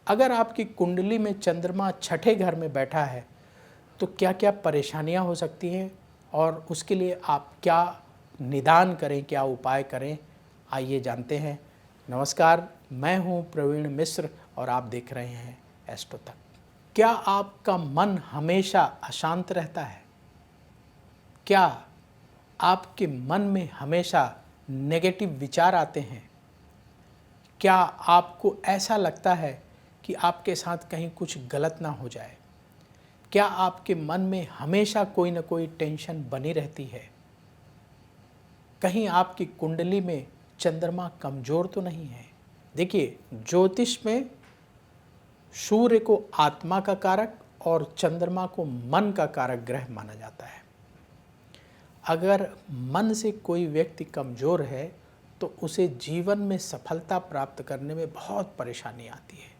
अगर आपकी कुंडली में चंद्रमा छठे घर में बैठा है तो क्या क्या परेशानियां हो सकती हैं और उसके लिए आप क्या निदान करें, क्या उपाय करें, आइए जानते हैं। नमस्कार, मैं हूं प्रवीण मिश्र और आप देख रहे हैं एस्ट्रो तक। क्या आपका मन हमेशा अशांत रहता है? क्या आपके मन में हमेशा नेगेटिव विचार आते हैं? क्या आपको ऐसा लगता है कि आपके साथ कहीं कुछ गलत ना हो जाए? क्या आपके मन में हमेशा कोई ना कोई टेंशन बनी रहती है? कहीं आपकी कुंडली में चंद्रमा कमज़ोर तो नहीं है? देखिए, ज्योतिष में सूर्य को आत्मा का कारक और चंद्रमा को मन का कारक ग्रह माना जाता है। अगर मन से कोई व्यक्ति कमज़ोर है तो उसे जीवन में सफलता प्राप्त करने में बहुत परेशानी आती है,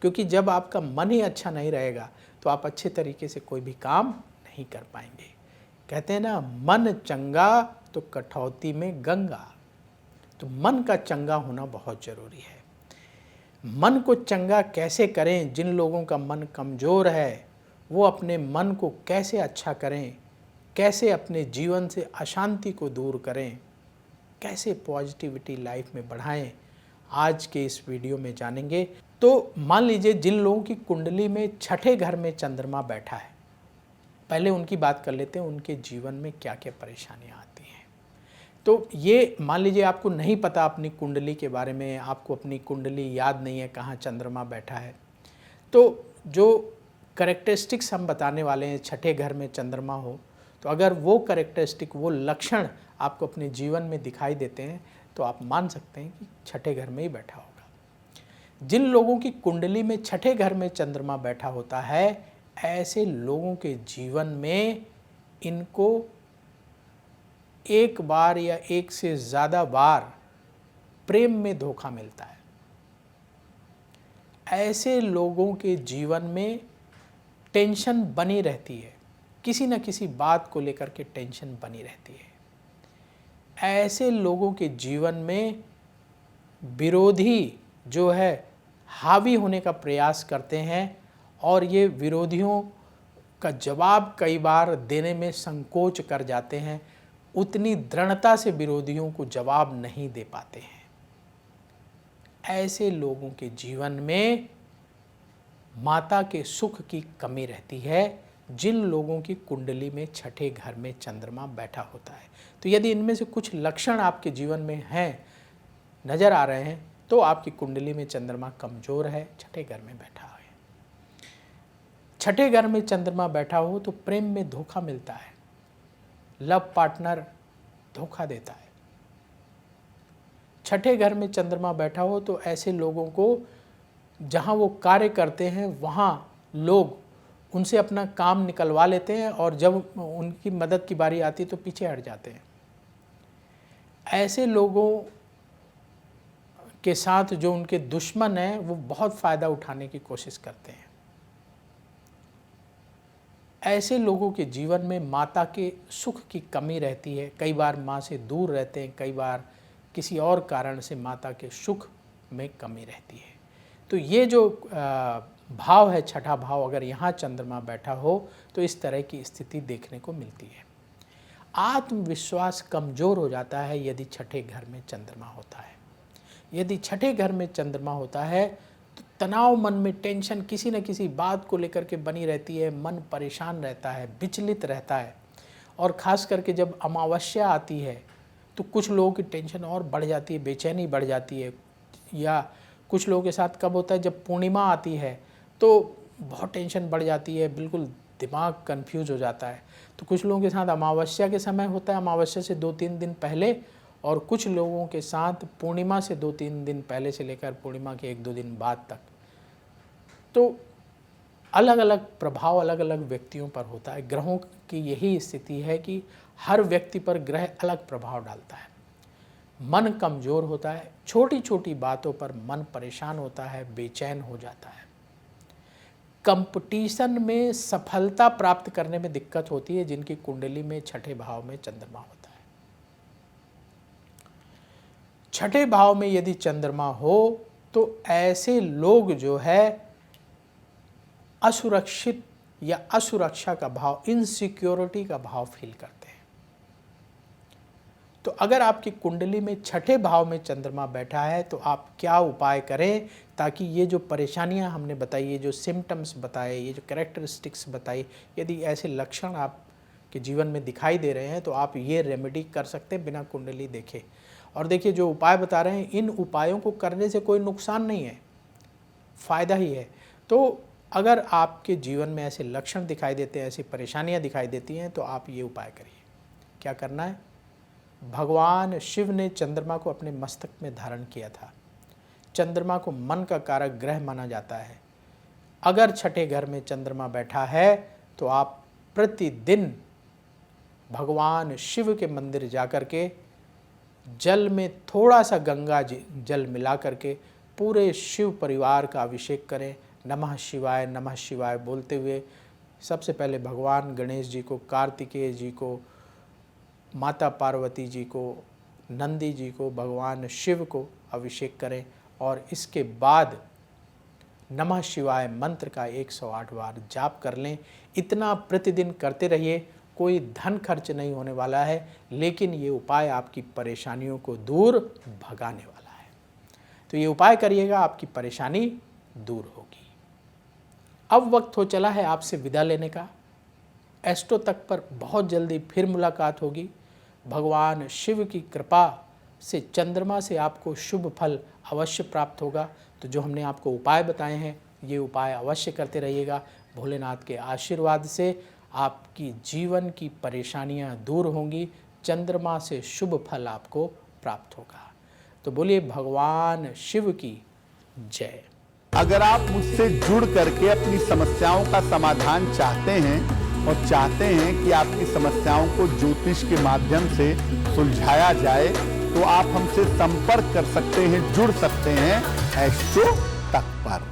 क्योंकि जब आपका मन ही अच्छा नहीं रहेगा तो आप अच्छे तरीके से कोई भी काम नहीं कर पाएंगे। कहते हैं ना, मन चंगा तो कठौती में गंगा। तो मन का चंगा होना बहुत ज़रूरी है। मन को चंगा कैसे करें? जिन लोगों का मन कमज़ोर है वो अपने मन को कैसे अच्छा करें, कैसे अपने जीवन से अशांति को दूर करें, कैसे पॉजिटिविटी लाइफ में बढ़ाएं, आज के इस वीडियो में जानेंगे। तो मान लीजिए जिन लोगों की कुंडली में छठे घर में चंद्रमा बैठा है, पहले उनकी बात कर लेते हैं, उनके जीवन में क्या क्या परेशानियां आती हैं। तो ये मान लीजिए आपको नहीं पता अपनी कुंडली के बारे में, आपको अपनी कुंडली याद नहीं है कहाँ चंद्रमा बैठा है, तो जो करेक्टरिस्टिक्स हम बताने वाले हैं, छठे घर में चंद्रमा हो तो अगर वो करेक्टरिस्टिक, वो लक्षण आपको अपने जीवन में दिखाई देते हैं तो आप मान सकते हैं कि छठे घर में ही बैठा होगा। जिन लोगों की कुंडली में छठे घर में चंद्रमा बैठा होता है, ऐसे लोगों के जीवन में इनको एक बार या एक से ज़्यादा बार प्रेम में धोखा मिलता है। ऐसे लोगों के जीवन में टेंशन बनी रहती है, किसी न किसी बात को लेकर के टेंशन बनी रहती है। ऐसे लोगों के जीवन में विरोधी जो है हावी होने का प्रयास करते हैं और ये विरोधियों का जवाब कई बार देने में संकोच कर जाते हैं, उतनी दृढ़ता से विरोधियों को जवाब नहीं दे पाते हैं। ऐसे लोगों के जीवन में माता के सुख की कमी रहती है, जिन लोगों की कुंडली में छठे घर में चंद्रमा बैठा होता है। तो यदि इनमें से कुछ लक्षण आपके जीवन में हैं, नज़र आ रहे हैं, तो आपकी कुंडली में चंद्रमा कमज़ोर है, छठे घर में बैठा है। छठे घर में चंद्रमा बैठा हो तो प्रेम में धोखा मिलता है, लव पार्टनर धोखा देता है। छठे घर में चंद्रमा बैठा हो तो ऐसे लोगों को जहाँ वो कार्य करते हैं वहाँ लोग उनसे अपना काम निकलवा लेते हैं और जब उनकी मदद की बारी आती है तो पीछे हट जाते हैं। ऐसे लोगों के साथ जो उनके दुश्मन हैं वो बहुत फ़ायदा उठाने की कोशिश करते हैं। ऐसे लोगों के जीवन में माता के सुख की कमी रहती है, कई बार माँ से दूर रहते हैं, कई बार किसी और कारण से माता के सुख में कमी रहती है। तो ये जो भाव है, छठा भाव, अगर यहाँ चंद्रमा बैठा हो तो इस तरह की स्थिति देखने को मिलती है। आत्मविश्वास कमज़ोर हो जाता है यदि छठे घर में चंद्रमा होता है। यदि छठे घर में चंद्रमा होता है तो तनाव, मन में टेंशन किसी न किसी बात को लेकर के बनी रहती है, मन परेशान रहता है, विचलित रहता है। और ख़ास करके जब अमावस्या आती है तो कुछ लोगों की टेंशन और बढ़ जाती है, बेचैनी बढ़ जाती है। या कुछ लोगों के साथ कब होता है, जब पूर्णिमा आती है तो बहुत टेंशन बढ़ जाती है, बिल्कुल दिमाग कंफ्यूज हो जाता है। तो कुछ लोगों के साथ अमावस्या के समय होता है, अमावस्या से 2-3 दिन पहले, और कुछ लोगों के साथ पूर्णिमा से 2-3 दिन पहले से लेकर पूर्णिमा के 1-2 दिन बाद तक। तो अलग अलग प्रभाव अलग अलग व्यक्तियों पर होता है। ग्रहों की यही स्थिति है कि हर व्यक्ति पर ग्रह अलग प्रभाव डालता है। मन कमज़ोर होता है, छोटी छोटी बातों पर मन परेशान होता है, बेचैन हो जाता है। कंपटीशन में सफलता प्राप्त करने में दिक्कत होती है जिनकी कुंडली में छठे भाव में चंद्रमा होता है। छठे भाव में यदि चंद्रमा हो तो ऐसे लोग जो है असुरक्षित या असुरक्षा का भाव, इनसिक्योरिटी का भाव फील करते हैं। तो अगर आपकी कुंडली में छठे भाव में चंद्रमा बैठा है तो आप क्या उपाय करें ताकि ये जो परेशानियां हमने बताई, ये जो सिम्टम्स बताए, ये जो कैरेक्टरिस्टिक्स बताई, यदि ऐसे लक्षण आपके जीवन में दिखाई दे रहे हैं तो आप ये रेमेडी कर सकते हैं बिना कुंडली देखे। और देखिए, जो उपाय बता रहे हैं, इन उपायों को करने से कोई नुकसान नहीं है, फ़ायदा ही है। तो अगर आपके जीवन में ऐसे लक्षण दिखाई देते हैं, ऐसी परेशानियां दिखाई देती हैं, तो आप ये उपाय करिए। क्या करना है? भगवान शिव ने चंद्रमा को अपने मस्तक में धारण किया था। चंद्रमा को मन का कारक ग्रह माना जाता है। अगर छठे घर में चंद्रमा बैठा है तो आप प्रतिदिन भगवान शिव के मंदिर जाकर के जल में थोड़ा सा गंगा जल मिला करके पूरे शिव परिवार का अभिषेक करें। नमः शिवाय बोलते हुए सबसे पहले भगवान गणेश जी को, कार्तिकेय जी को, माता पार्वती जी को, नंदी जी को, भगवान शिव को अभिषेक करें और इसके बाद नमः शिवाय मंत्र का 108 बार जाप कर लें। इतना प्रतिदिन करते रहिए, कोई धन खर्च नहीं होने वाला है, लेकिन ये उपाय आपकी परेशानियों को दूर भगाने वाला है। तो ये उपाय करिएगा, आपकी परेशानी दूर होगी। अब वक्त हो चला है आपसे विदा लेने का। एस्ट्रो तक पर बहुत जल्दी फिर मुलाकात होगी। भगवान शिव की कृपा से चंद्रमा से आपको शुभ फल अवश्य प्राप्त होगा। तो जो हमने आपको उपाय बताए हैं, ये उपाय अवश्य करते रहिएगा। भोलेनाथ के आशीर्वाद से आपकी जीवन की परेशानियां दूर होंगी, चंद्रमा से शुभ फल आपको प्राप्त होगा। तो बोलिए भगवान शिव की जय। अगर आप मुझसे जुड़ करके अपनी समस्याओं का समाधान चाहते हैं और चाहते हैं कि आपकी समस्याओं को ज्योतिष के माध्यम से सुलझाया जाए, तो आप हमसे संपर्क कर सकते हैं, जुड़ सकते हैं एस्ट्रो तक पर।